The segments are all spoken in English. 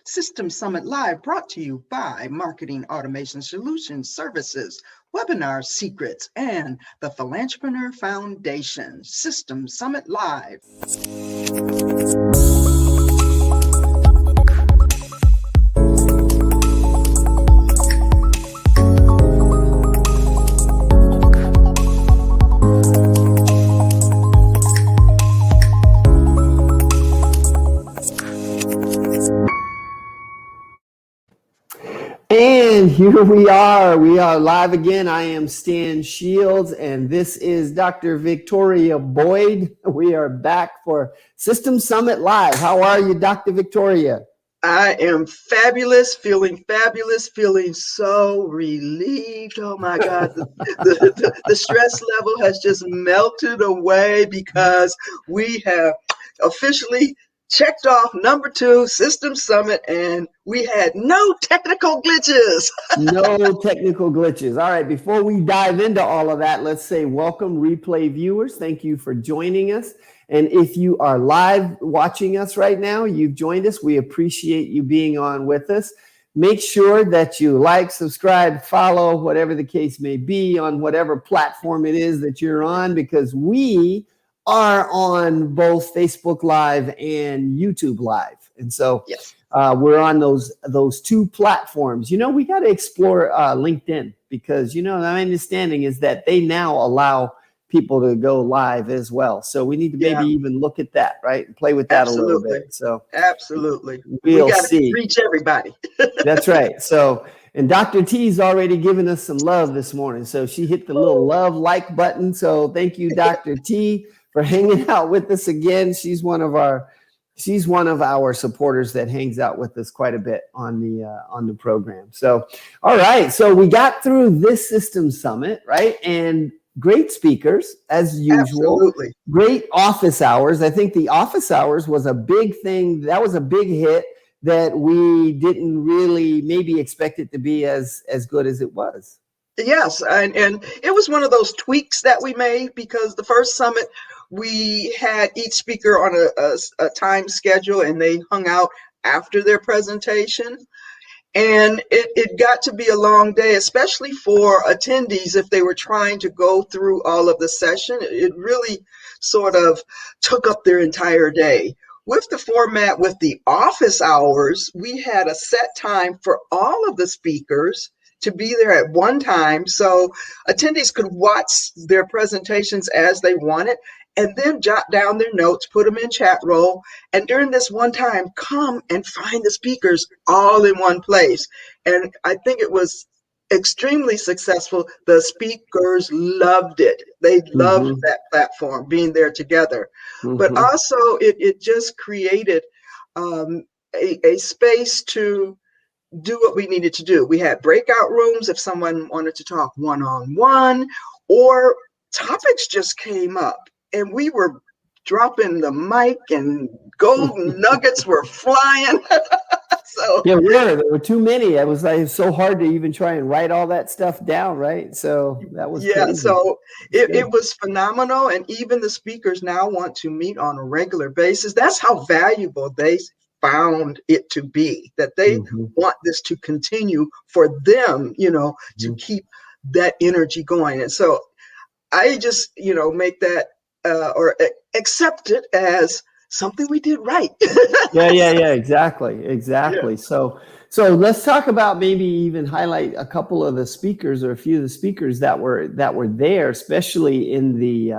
System Summit Live brought to you by Marketing Automation Solutions Services, Webinar Secrets, and the Philanthropreneur Foundation. System Summit Live. And here we are live again. I am Stan Shields, and this is Dr. Victoria Boyd. We are back for System Summit Live. How are you, Dr. Victoria? I am fabulous, feeling so relieved. Oh my God, the stress level has just melted away because we have officially checked off number 2, System Summit, and we had no technical glitches. No technical glitches. All right, before we dive into all of that, let's say welcome, replay viewers. Thank you for joining us. And if you are live watching us right now, you've joined us. We appreciate you being on with us. Make sure that you like, subscribe, follow, whatever the case may be on whatever platform it is that you're on, because we are on both Facebook Live and YouTube Live. And so yes. We're on those two platforms. You know, we got to explore LinkedIn because, you know, my understanding is that they now allow people to go live as well. So we need to maybe even look at that, right? And play with that a little bit. So absolutely. We'll we got see. To reach everybody. That's right. So, and Dr. T's already given us some love this morning. So she hit the little love like button. So thank you, Dr. T, for hanging out with us again. She's one of our supporters that hangs out with us quite a bit on the program. So, all right. So we got through this System Summit, right? And great speakers as usual. Absolutely. Great office hours. I think the office hours was a big thing. That was a big hit that we didn't really maybe expect it to be as good as it was. Yes, and it was one of those tweaks that we made because the first summit, we had each speaker on a time schedule and they hung out after their presentation. And it got to be a long day, especially for attendees if they were trying to go through all of the session. It really sort of took up their entire day. With the format, with the office hours, we had a set time for all of the speakers to be there at one time, so attendees could watch their presentations as they wanted and then jot down their notes, put them in chat roll, and during this one time, come and find the speakers all in one place. And I think it was extremely successful. The speakers loved it. They loved that platform, being there together. But also, it just created a space to do what we needed to do. We had breakout rooms if someone wanted to talk one-on-one, or topics just came up and we were dropping the mic and golden nuggets were flying. So yeah, there were too many. It was so hard to even try and write all that stuff down, right? So that was crazy. So it was phenomenal, and even the speakers now want to meet on a regular basis. That's how valuable they found it to be, that they want this to continue for them, you know, to keep that energy going. And so I just, you know, make that or accept it as something we did right. Yeah, exactly. Yeah. So let's talk about, maybe even highlight a couple of the speakers or a few of the speakers that were there, especially in the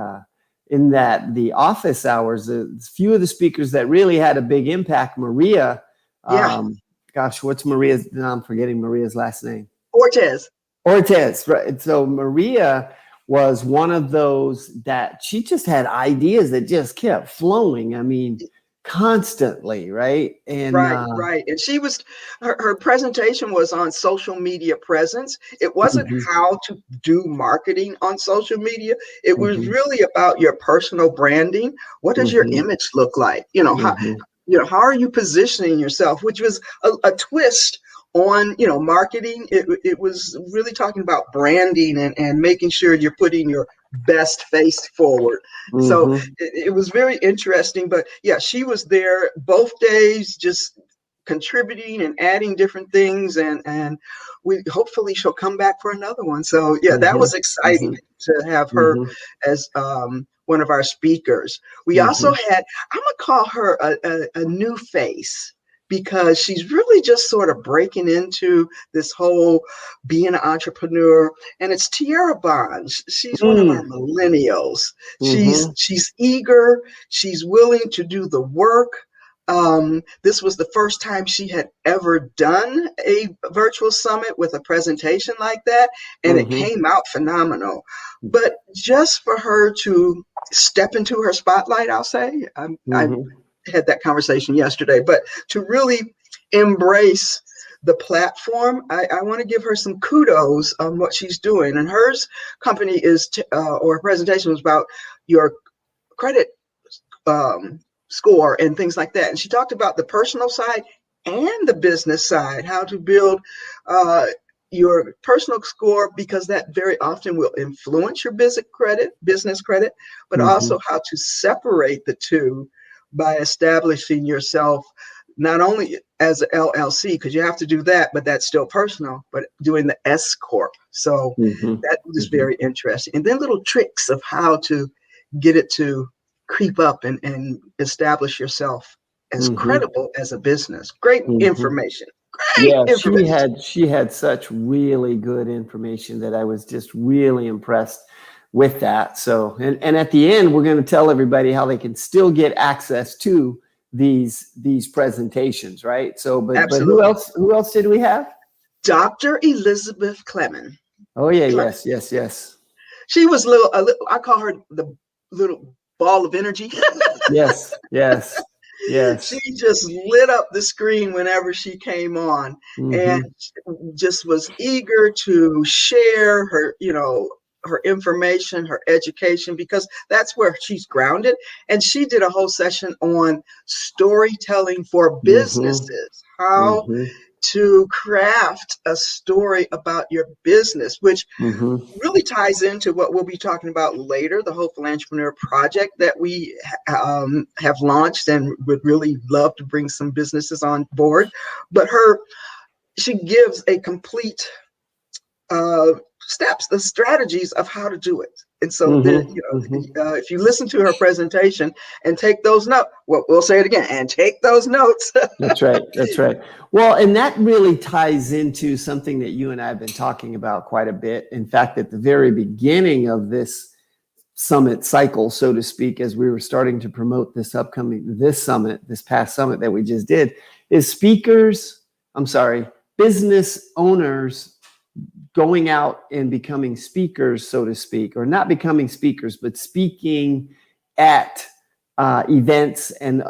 office hours. A few of the speakers that really had a big impact. Maria, what's Maria's? I'm forgetting Maria's last name. Ortiz, right? So Maria was one of those that she just had ideas that just kept flowing. I mean, constantly, right? And right. And she was, her presentation was on social media presence. It wasn't how to do marketing on social media. It was really about your personal branding. What does your image look like? You know, how are you positioning yourself? Which was a twist on, you know, marketing. It was really talking about branding and making sure you're putting your best face forward. So it was very interesting. But yeah, she was there both days, just contributing and adding different things, and we hopefully she'll come back for another one. So yeah, that was exciting to have her as one of our speakers. We also had, I'm gonna call her a new face, because she's really just sort of breaking into this whole being an entrepreneur. And it's Tierra Bonds. She's one of our millennials. She's eager. She's willing to do the work. This was the first time she had ever done a virtual summit with a presentation like that, and it came out phenomenal. But just for her to step into her spotlight, I'll say, I had that conversation yesterday, but to really embrace the platform, I want to give her some kudos on what she's doing. And hers company is, or her presentation was about your credit score and things like that. And she talked about the personal side and the business side, how to build your personal score, because that very often will influence your business credit, but also how to separate the two by establishing yourself not only as an LLC, because you have to do that, but that's still personal, but doing the S Corp. So that was very interesting. And then little tricks of how to get it to creep up and establish yourself as credible as a business. Great information. Great information. She had such really good information that I was just really impressed with that. So, and at the end, we're going to tell everybody how they can still get access to these presentations, right? So, but who else did we have? Dr. Elizabeth Clement. Oh yeah, yes. She was a little, I call her the little ball of energy. Yes. She just lit up the screen whenever she came on, and just was eager to share her, her information, her education, because that's where she's grounded. And she did a whole session on storytelling for businesses, how to craft a story about your business, which really ties into what we'll be talking about later, the Hopeful Entrepreneur Project that we have launched and would really love to bring some businesses on board. But she gives a complete steps, the strategies of how to do it. And so, if you listen to her presentation and take those notes, we'll say it again, and take those notes. That's right. Well, and that really ties into something that you and I have been talking about quite a bit. In fact, at the very beginning of this summit cycle, so to speak, as we were starting to promote this past summit that we just did, is business owners going out and becoming speakers, so to speak, or not becoming speakers, but speaking at events and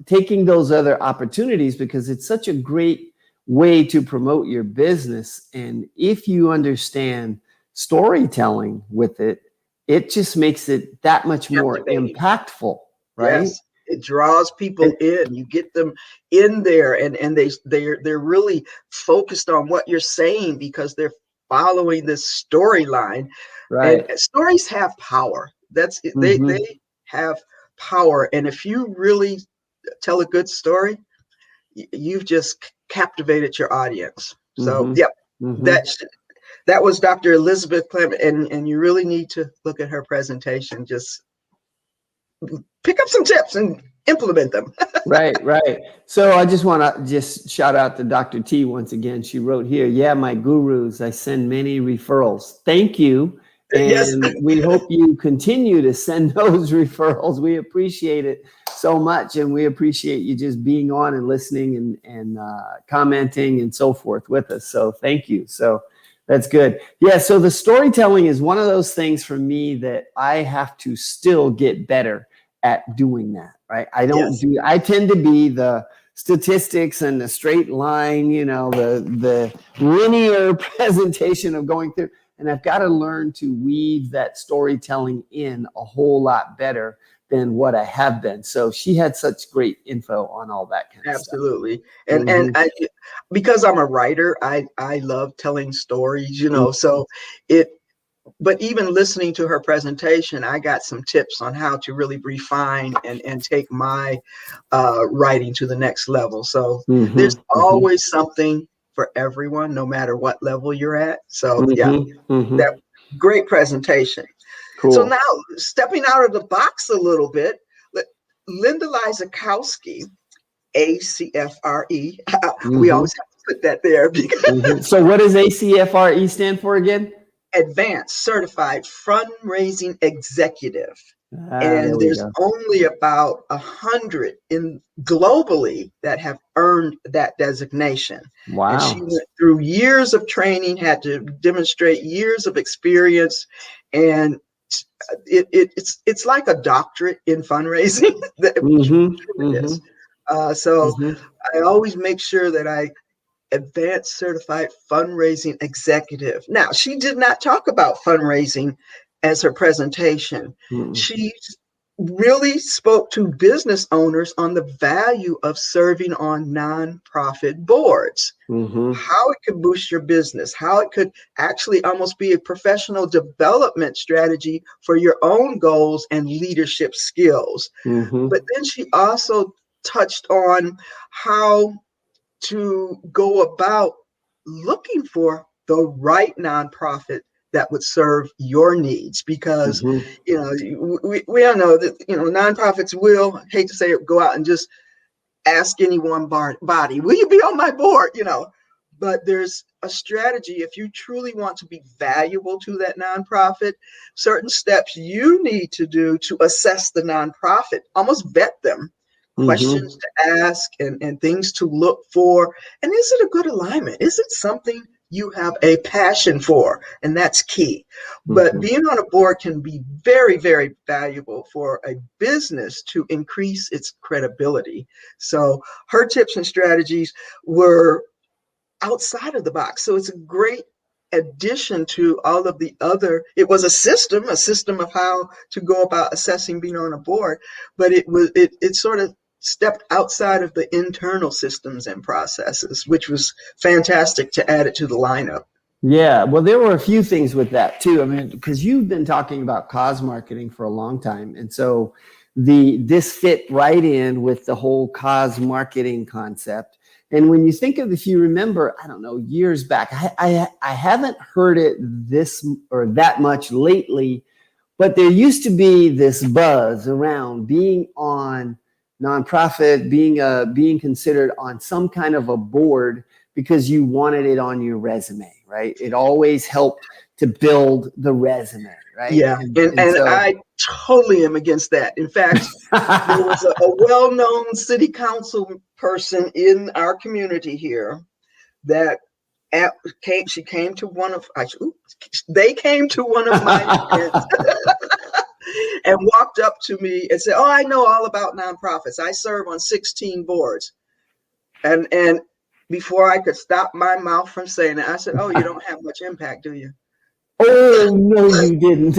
taking those other opportunities, because it's such a great way to promote your business. And if you understand storytelling with it, it just makes it that much more impactful, right? Yes. It draws people in. You get them in there, and they're really focused on what you're saying, because they're following this storyline. Right. And stories have power. That's they have power. And if you really tell a good story, you've just captivated your audience. So that was Dr. Elizabeth Clement, and you really need to look at her presentation. Just pick up some tips and implement them. Right. So I just want to shout out to Dr. T once again. She wrote here, "Yeah, my gurus, I send many referrals." Thank you. And we hope you continue to send those referrals. We appreciate it so much. And we appreciate you just being on and listening and commenting and so forth with us. So thank you. So that's good. Yeah. So the storytelling is one of those things for me that I have to still get better at doing that, right? I tend to be the statistics and the straight line, the linear presentation of going through. And I've got to learn to weave that storytelling in a whole lot better than what I have been. So she had such great info on all that kind of stuff. Absolutely. And I, because I'm a writer, I love telling stories, so but even listening to her presentation, I got some tips on how to really refine and take my writing to the next level. So there's Mm-hmm, mm-hmm, always something for everyone, no matter what level you're at. So yeah, mm-hmm, mm-hmm. that great presentation. So Cool. now stepping out of the box a little bit, Linda Lizakowski, ACFRE. We Mm-hmm, always have to put that there because mm-hmm. So what does ACFRE stand for again? Advanced Certified Fundraising Executive. Ah, there And we there's go. only about 100 in globally that have earned that designation. And she Wow. went through years of training, had to demonstrate years of experience, and it's like a doctorate in fundraising, which Mm-hmm, it mm-hmm, is. So mm-hmm, I always make sure that I advanced certified fundraising executive. Now, she did not talk about fundraising as her presentation. mm-hmm, She really spoke to business owners on the value of serving on nonprofit boards, mm-hmm, how it could boost your business, how it could actually almost be a professional development strategy for your own goals and leadership skills. mm-hmm, But then she also touched on how to go about looking for the right nonprofit that would serve your needs, because mm-hmm. we all know that nonprofits will, hate to say it, go out and just ask any one body, will you be on my board, but there's a strategy. If you truly want to be valuable to that nonprofit, certain steps you need to do to assess the nonprofit, almost vet them, Mm-hmm. questions to ask and things to look for. And is it a good alignment? Is it something you have a passion for? And that's key. But Mm-hmm. being on a board can be very, very valuable for a business to increase its credibility. So her tips and strategies were outside of the box. So it's a great addition to all of the other. It was a system of how to go about assessing being on a board, but it sort of stepped outside of the internal systems and processes, which was fantastic to add it to the lineup. Yeah, well, there were a few things with that too. I mean, because you've been talking about cause marketing for a long time, and so this fit right in with the whole cause marketing concept. And when you think of, if you remember, I don't know, years back, I haven't heard it this or that much lately, but there used to be this buzz around being on nonprofit, being considered on some kind of a board because you wanted it on your resume, right? It always helped to build the resume, right? Yeah, And and so I totally am against that. In fact, there was a well-known city council person in our community here that she came to one of they came to one of my events and walked up to me and said, "Oh, I know all about nonprofits. I serve on 16 boards." And before I could stop my mouth from saying it, I said, "Oh, you don't have much impact, do you?" oh no, you didn't.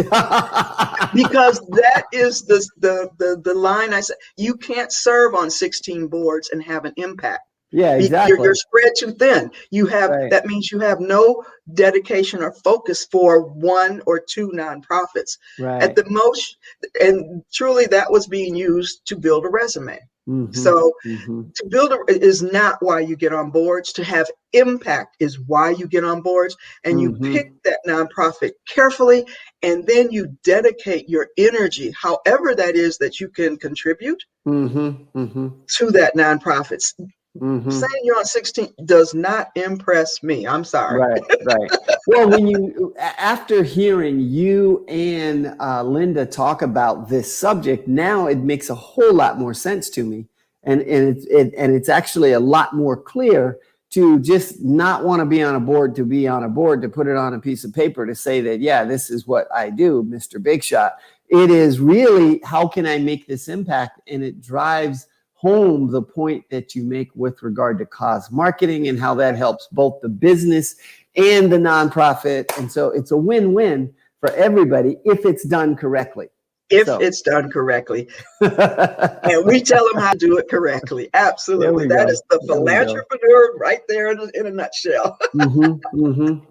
Because that is the line. I said, you can't serve on 16 boards and have an impact. Yeah, You're exactly. spread too thin. Right, That means you have no dedication or focus for one or two nonprofits at right. the most. And truly, that was being used to build a resume. Mm-hmm, So mm-hmm, to build is not why you get on boards. To have impact is why you get on boards, and you mm-hmm, pick that nonprofit carefully, and then you dedicate your energy, however that is that you can contribute mm-hmm, mm-hmm, to that nonprofit. mm-hmm. Saying you're on 16 does not impress me. I'm sorry. Right, right. Well, when after hearing you and Linda talk about this subject, now it makes a whole lot more sense to me, and it's actually a lot more clear to just not want to be on a board to be on a board, to put it on a piece of paper to say that, yeah, this is what I do, Mr. Big Shot. It is really, how can I make this impact? And it drives home the point that you make with regard to cause marketing and how that helps both the business and the nonprofit. And so it's a win-win for everybody if it's done correctly. if So it's done correctly. there And we tell them how to do it correctly. Absolutely. we That is go. the There we go. philanthropreneur right there in a nutshell.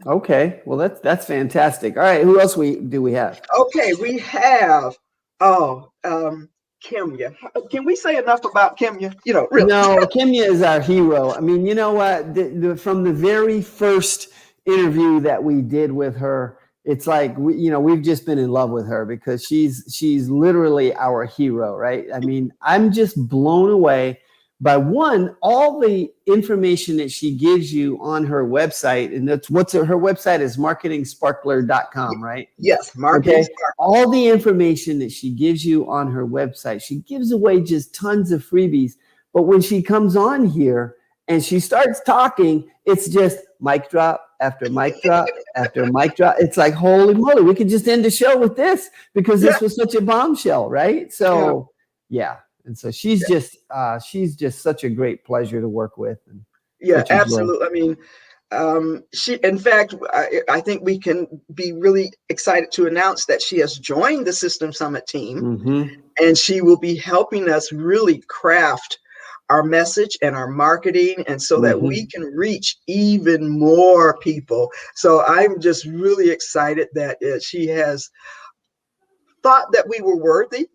Okay. Well, that's fantastic. All right. Who else we have? Okay, we have, oh, Kimya. Can we say enough about Kimya? Really. No, Kimya is our hero. I mean, you know what? From the very first interview that we did with her, it's like we've just been in love with her because she's literally our hero, right? I mean, I'm just blown away by all the information that she gives you on her website, and that's her website is marketingsparkler.com, right? Yes, marketing Okay. spark. All the information that she gives you on her website, she gives away just tons of freebies. But when she comes on here and she starts talking, it's just mic drop after mic drop after mic drop. It's like, holy moly, we could just end the show with this because Yeah, this was such a bombshell, right? yeah, So, yeah. And so she's just such a great pleasure to work with and yeah, such a joy. absolutely. I mean, in fact, I think we can be really excited to announce that she has joined the System Summit team, Mm-hmm. and she will be helping us really craft our message and our marketing, and so that we Mm-hmm. can reach even more people. So I'm just really excited that she has thought that we were worthy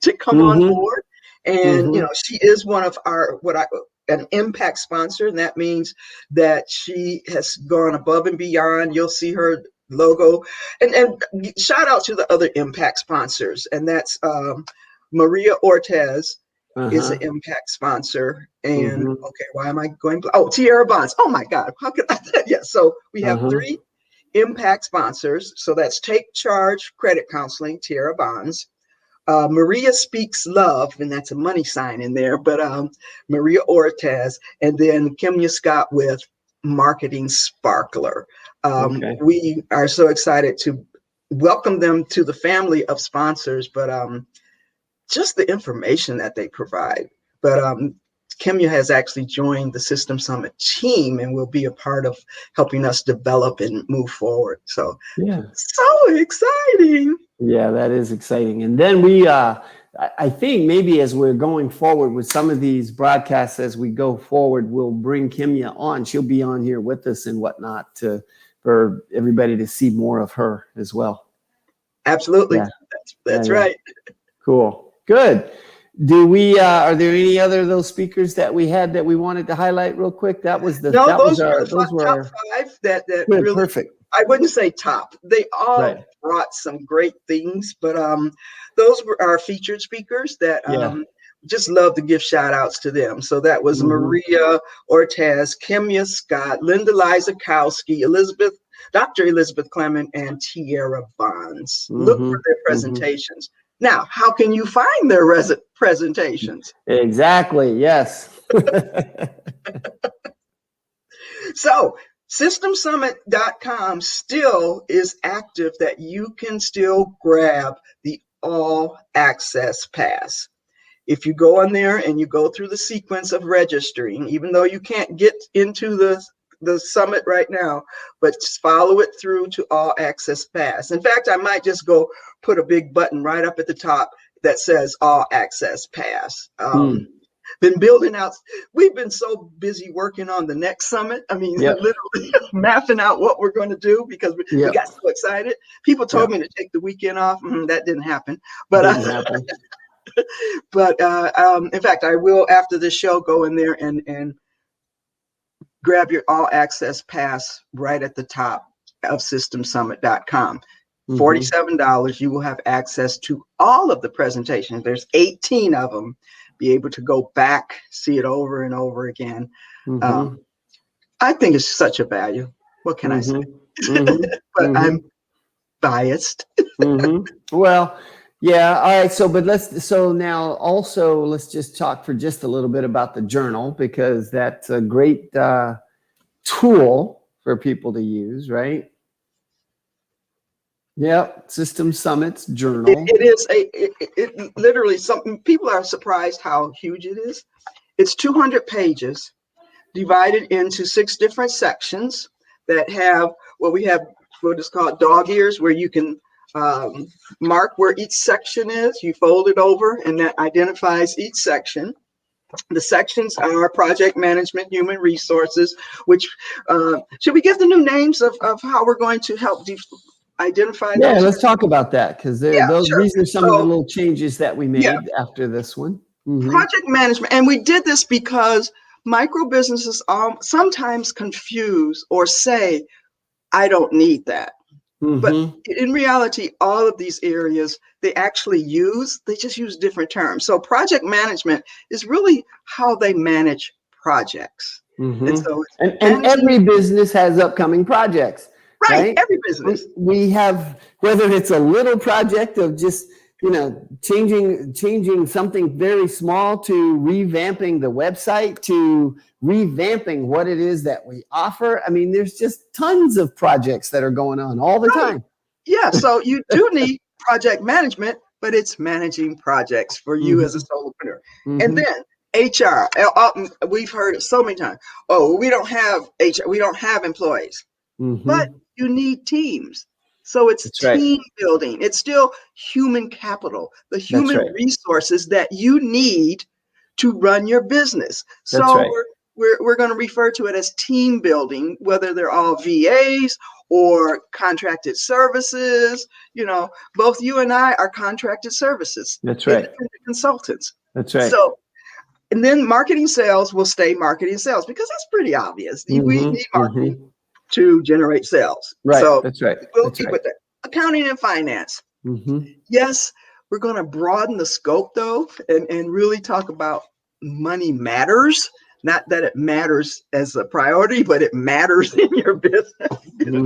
to come on Mm-hmm. board. And, Mm-hmm. she is one of an impact sponsor. And that means that she has gone above and beyond. You'll see her logo and shout out to the other impact sponsors. And that's Maria Ortez is an Uh-huh. impact sponsor. And Mm-hmm. okay, why am I going? Oh, Tierra Bonds. Oh my God. How could I? Yeah. So we have Uh-huh. three impact sponsors. So that's Take Charge Credit Counseling, Tierra Bonds. Maria Speaks Love, and that's a money sign in there, but Maria Ortez, and then Kimya Scott with Marketing Sparkler. Okay. We are so excited to welcome them to the family of sponsors, but just the information that they provide. But Kimya has actually joined the System Summit team and will be a part of helping us develop and move forward. So, Yeah. so exciting. Yeah, that is exciting. And then I think maybe as we're going forward with some of these broadcasts, as we go forward, we'll bring Kimya on. She'll be on here with us and whatnot for everybody to see more of her as well. Absolutely. Yeah. That's Yeah. right. Cool. Good. Are there any other of those speakers that we had that we wanted to highlight real quick? Those were Top our five that good, really, perfect. I wouldn't say top. They all Right. brought some great things, but those were our featured speakers that Yeah. just love to give shout outs to them. So that was Mm-hmm. Maria Ortez, Kimya Scott, Linda Lizakowski, Dr. Elizabeth Clement, and Tierra Bonds. Look Mm-hmm. for their Mm-hmm. presentations. Now, how can you find their presentations? Exactly. Yes. So systemsummit.com still is active, that you can still grab the all access pass. If you go on there and you go through the sequence of registering, even though you can't get into the summit right now, but just follow it through to all access pass. In fact, I might just go put a big button right up at the top that says all access pass. Been building out. We've been so busy working on the next summit. I mean, Yep. literally mapping out what we're going to do because we Yep. got so excited. People told Yep. me to take the weekend off. That didn't happen. But Didn't happen. in fact, I will after the show go in there and grab your all access pass right at the top of systemsummit.com. $47, you will have access to all of the presentations. There's 18 of them. Be able to go back, see it over and over again. I think it's such a value. What can I say? But I'm biased. Well, yeah. All right. So now also let's just talk for just a little bit about the journal, because that's a great tool for people to use, right? Yep. System Summits Journal. It is it literally something. People are surprised how huge it is. It's 200 pages divided into 6 different sections that have we have what is called dog ears, where you can mark where each section is. You fold it over, and that identifies each section. The sections are project management, human resources, which should we give the new names of how we're going to help identify Yeah, those? let's talk about that, because Yeah, sure. these are some of the So, little changes that we yeah, made after this one. project management. And we did this because micro businesses sometimes confuse or say, I don't need that. But Mm-hmm. in reality, all of these areas they just use different terms. So project management is really how they manage projects. And Mm-hmm. so it's And managing, every business has upcoming projects, right, right? every business. We have, whether it's a little project of just, changing something very small, to revamping the website, to revamping what it is that we offer. I mean, there's just tons of projects that are going on all the Right. time. Yeah. So you do need project management, but it's managing projects for you as a Mm-hmm. solopreneur. And Mm-hmm. then HR, we've heard it so many times. Oh, we don't have HR, we don't have employees. But Mm-hmm. you need teams. So it's That's right. team building. It's still human capital, the That's human right. resources that you need to run your business. That's So right. we're going to refer to it as team building, whether they're all VAs or contracted services. Both you and I are contracted services, That's right. independent consultants. That's right. So, and then marketing sales will stay marketing sales because that's pretty obvious. We Mm-hmm. need marketing Mm-hmm. to generate sales. Right. So That's right. we'll That's keep right. it there. Accounting and finance. Mm-hmm. Yes, we're going to broaden the scope though, and really talk about money matters. Not that it matters as a priority, but it matters in your business. Mm-hmm.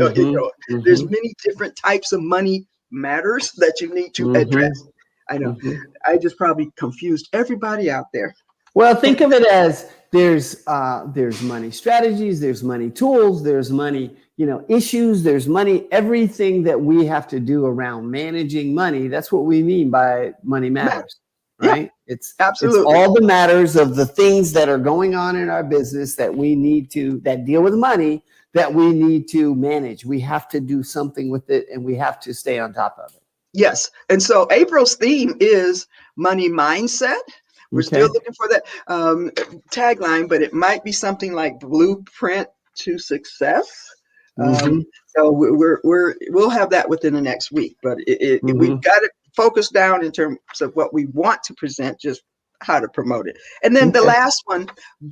There's Mm-hmm. many different types of money matters that you need to Mm-hmm. address. I know. Mm-hmm. I just probably confused everybody out there. Well, think of it as there's money strategies, there's money tools, there's money, issues, there's money, everything that we have to do around managing money. That's what we mean by money matters, Yeah, right? It's absolutely. all the matters of the things that are going on in our business that deal with money, that we need to manage. We have to do something with it, and we have to stay on top of it. Yes. And so April's theme is money mindset. We're still Okay. looking for that tagline, but it might be something like blueprint to success. Mm-hmm. So we'll have that within the next week, but we've Mm-hmm. got it focused down in terms of what we want to present, just how to promote it. And then the Okay. last one,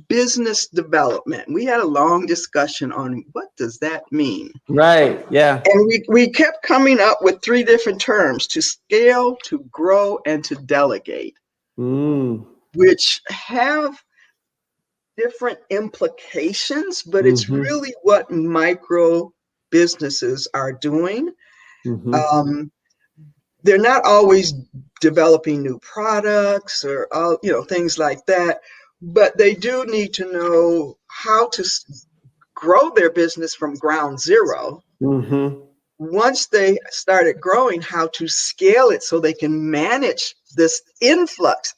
business development. We had a long discussion on what does that mean? Right. Yeah. And we kept coming up with three different terms: to scale, to grow, and to delegate, Mm. which have different implications, but it's Mm-hmm. really what micro businesses are doing. Mm-hmm. Um, they're not always developing new products or things like that, but they do need to know how to grow their business from ground zero. Mm-hmm. Once they started growing, how to scale it so they can manage this influx,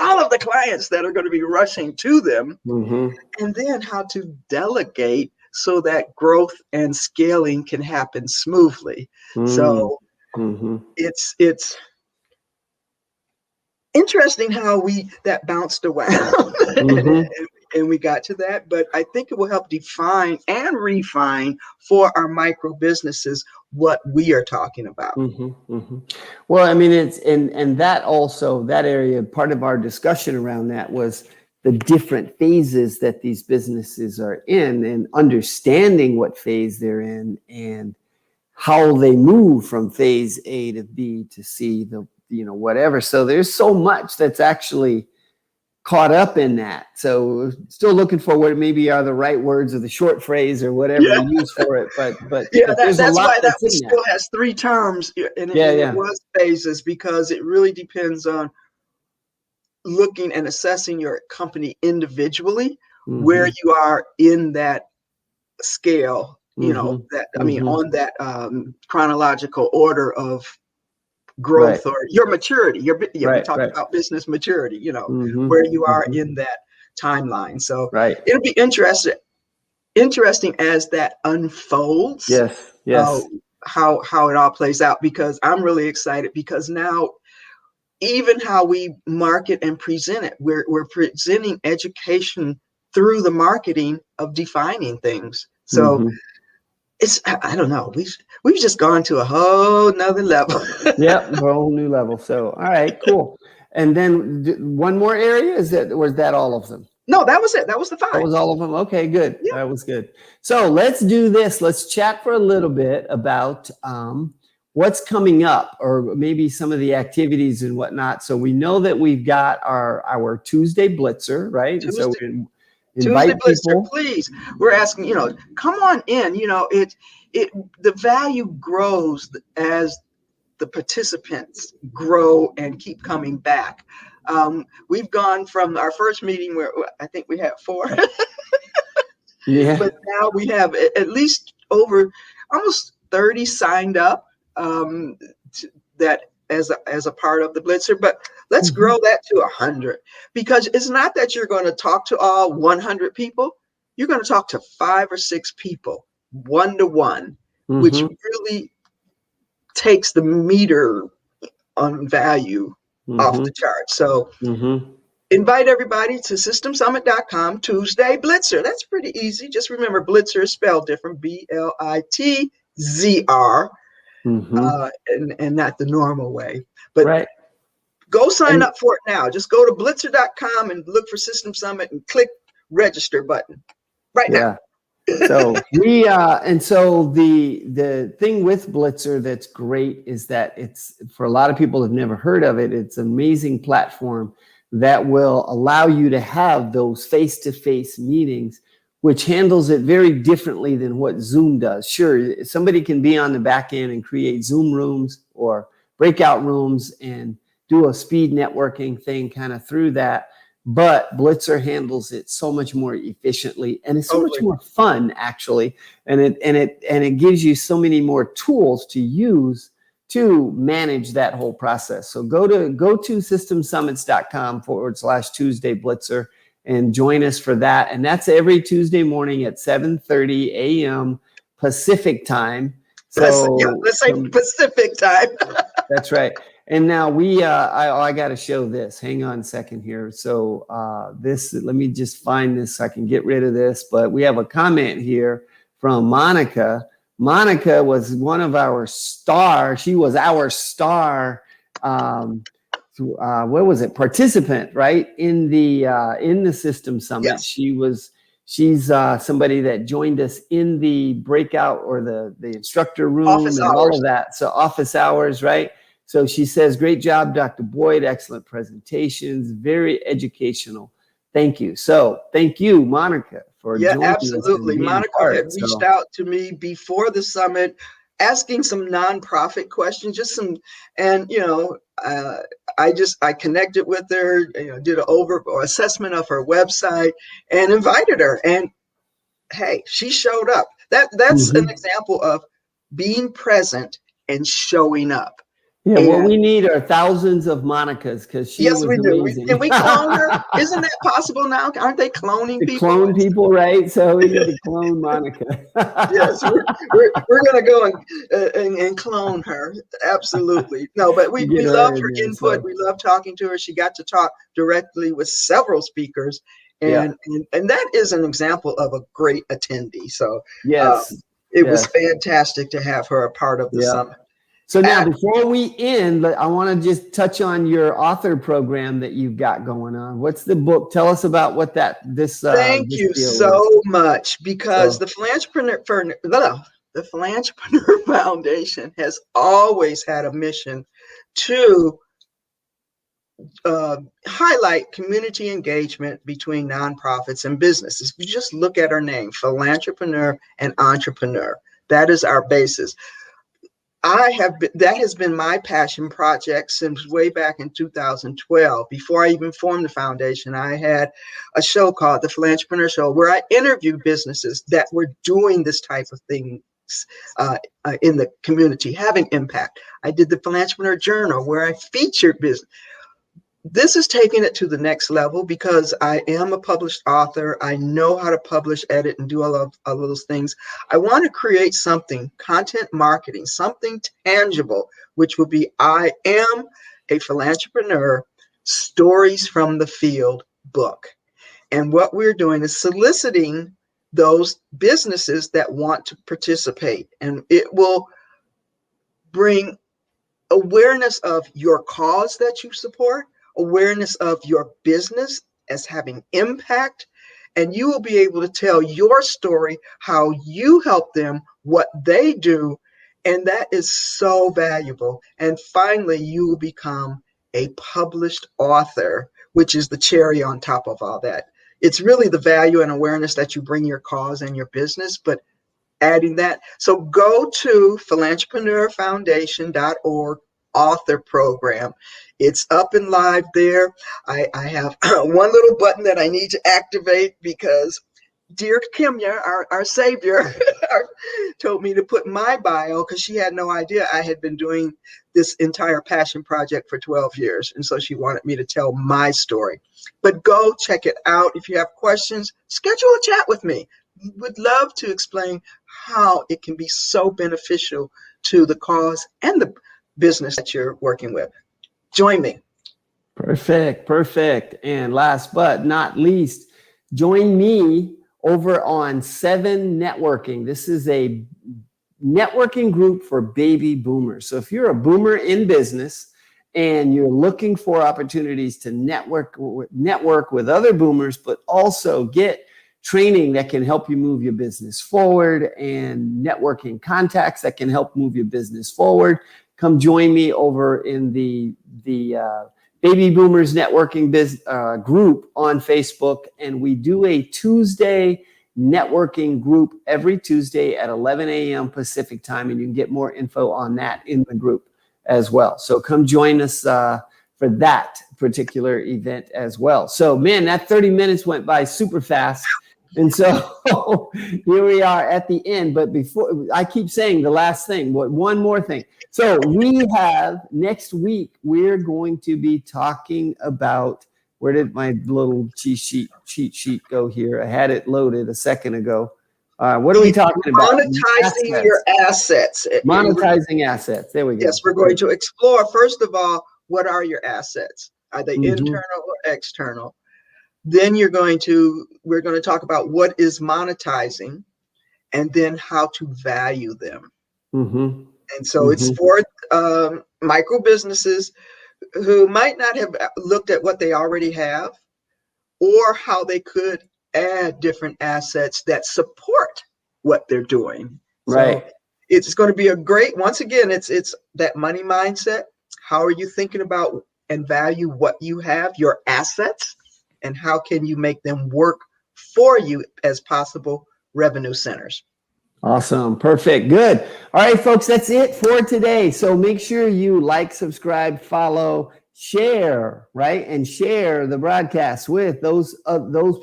all of the clients that are going to be rushing to them, Mm-hmm. and then how to delegate so that growth and scaling can happen smoothly. Mm. So Mm-hmm. it's interesting how that bounced around Mm-hmm. and we got to that, but I think it will help define and refine for our micro businesses what we are talking about. Mm-hmm. Mm-hmm. Well, I mean, it's and that also, that area, part of our discussion around that was the different phases that these businesses are in, and understanding what phase they're in and how they move from phase A to B to C, whatever. So there's so much that's actually caught up in that. So still looking for what maybe are the right words or the short phrase or whatever Yeah, to use for it. But yeah, there's a that's lot why that that's one in that. still has three terms, and Yeah, it yeah. was phases, because it really depends on looking and assessing your company individually, where Mm-hmm. you are in that scale, Mm-hmm. that I mean, Mm-hmm. on that chronological order of Right. growth or your maturity. We Right. talked Right. about business maturity, Mm-hmm. where you are Mm-hmm. in that timeline. So Right. it'll be interesting as that unfolds. Yes. Uh, Yes. how it all plays out, because I'm really excited, because now even how we market and present it, we're presenting education through the marketing of defining things. So Mm-hmm. it's, I don't know, we've just gone to a whole nother level. Yep, a whole new level. So, all right, cool. And then one more area, is that, or is that all of them? No, that was it. That was the That 5. was all of them. Okay, good. Yeah. That was good. So let's do this. Let's chat for a little bit about what's coming up, or maybe some of the activities and whatnot. So we know that we've got our Tuesday Blitzer, right? And so Tuesday, we Tuesday invite Blister, people. please. We're asking, come on in. The value grows as the participants grow and keep coming back. We've gone from our first meeting where I think we had 4, Yeah. but now we have at least over almost 30 signed up, that as a part of the Blitzer. But let's Mm-hmm. grow that to 100, because it's not that you're going to talk to all 100 people. You're going to talk to 5 or 6 people one-to-one, which Mm-hmm. really takes the meter on value off Mm-hmm. the chart. So Mm-hmm. invite everybody to systemsummit.com Tuesday Blitzer. That's pretty easy. Just remember, Blitzer is spelled different, Blitzr, Mm-hmm. and not the normal way. But Right. go sign And up for it now. Just go to blitzer.com and look for System Summit and click register button right now. yeah. So we and so the thing with Blitzer that's great is that it's, for a lot of people who've never heard of it, it's an amazing platform that will allow you to have those face-to-face meetings, which handles it very differently than what Zoom does. Sure, somebody can be on the back end and create Zoom rooms or breakout rooms and do a speed networking thing kind of through that. But Blitzer handles it so much more efficiently, and it's so much Totally. more fun, actually. And it gives you so many more tools to use to manage that whole process. So go to systemsummits.com/Tuesday Blitzer and join us for that. And that's every Tuesday morning at 7:30 a.m. Pacific time. So Let's say Pacific time. that's right. And now I got to show this. Hang on a second here. So let me just find this so I can get rid of this. But we have a comment here from Monica. Monica was one of our star. She was our star. What was it? Participant, right? In the System Summit. Yes. She's somebody that joined us in the breakout or the instructor room Office and hours. all of that. So office hours, right? So she says, great job, Dr. Boyd. Excellent presentations. Very educational. Thank you. So thank you, Monica, for joining absolutely. us. Monica had reached out to me before the summit, asking some nonprofit questions, and I connected with her, did an assessment of her website and invited her. And hey, she showed up. That's an example of being present and showing up. Yeah, and what we need are thousands of Monicas, because she yes, was we do. amazing. Can we clone her? Isn't that possible now? Aren't they cloning To people? clone people, right? So we need to clone Monica. Yes, we're going to go and clone her. Absolutely. No, but we Get her loved in her there. input. So We loved talking to her. She got to talk directly with several speakers. yeah, And that is an example of a great attendee. So yes, it was yes, fantastic to have her a part of the yeah. summit. So now, before we end, I want to just touch on your author program that you've got going on. What's the book? Tell us about what this Thank you deal so is. much, because the Philanthropreneur Foundation has always had a mission to highlight community engagement between nonprofits and businesses. If you just look at our name, Philanthropreneur and Entrepreneur, that is our basis. That has been my passion project since way back in 2012. Before I even formed the foundation, I had a show called The Philanthropreneur Show, where I interviewed businesses that were doing this type of thing in the community, having impact. I did the Philanthropreneur Journal, where I featured business. this is taking it to the next level because I am a published author. I know how to publish, edit, and do all of those things. I want to create something, content marketing, something tangible, which will be I Am a Philanthropreneur, Stories from the Field book. And what we're doing is soliciting those businesses that want to participate. And it will bring awareness of your cause that you support, awareness of your business as having impact, and you will be able to tell your story, how you help them, what they do, and that is so valuable. And finally, you will become a published author, which is the cherry on top of all that. It's really the value and awareness that you bring your cause and your business, but adding that. So go to philanthropreneurfoundation.org author program. It's up and live there. I have one little button that I need to activate because dear Kimya, our savior, told me to put my bio because she had no idea I had been doing this entire passion project for 12 years. And so she wanted me to tell my story. But go check it out. If you have questions, schedule a chat with me. We would love to explain how it can be so beneficial to the cause and the business that you're working with. Join me. Perfect, perfect. And last but not least, join me over on 7 Networking. This is a networking group for baby boomers. So if you're a boomer in business and you're looking for opportunities to network with other boomers, but also get training that can help you move your business forward and networking contacts that can help move your business forward, come join me over in the Baby Boomers Networking group on Facebook. And we do a Tuesday networking group every Tuesday at 11 a.m. Pacific time. And you can get more info on that in the group as well. So come join us for that particular event as well. So, man, that 30 minutes went by super fast. And so here we are at the end. But before I keep saying the last thing, but one more thing. So we have next week, we're going to be talking about, where did my little cheat sheet go here? I had it loaded a second ago. What are we talking about? Monetizing your assets. Monetizing assets. There we go. Yes, we're going to explore, first of all, what are your assets? Are they internal or external? Then we're going to talk about what is monetizing and then how to value them. And so it's for micro businesses who might not have looked at what they already have or how they could add different assets that support what they're doing. Right. So it's going to be a great, once again, it's that money mindset. How are you thinking about and value what you have, your assets? And how can you make them work for you as possible revenue centers? Awesome. Perfect. Good. All right, folks, that's it for today. So make sure you like, subscribe, follow, share, right? And share the broadcast with those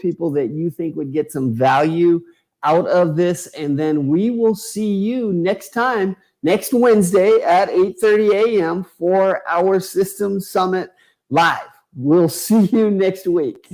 people that you think would get some value out of this. And then we will see you next Wednesday at 8:30 a.m. for our Systems Summit Live. We'll see you next week.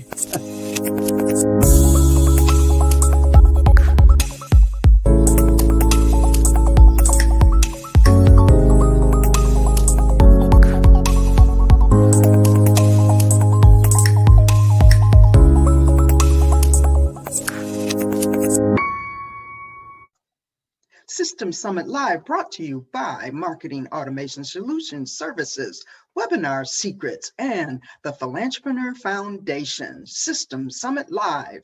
System Summit Live brought to you by Marketing Automation Solutions Services, Webinar Secrets, and the Philanthropreneur Foundation. System Summit Live.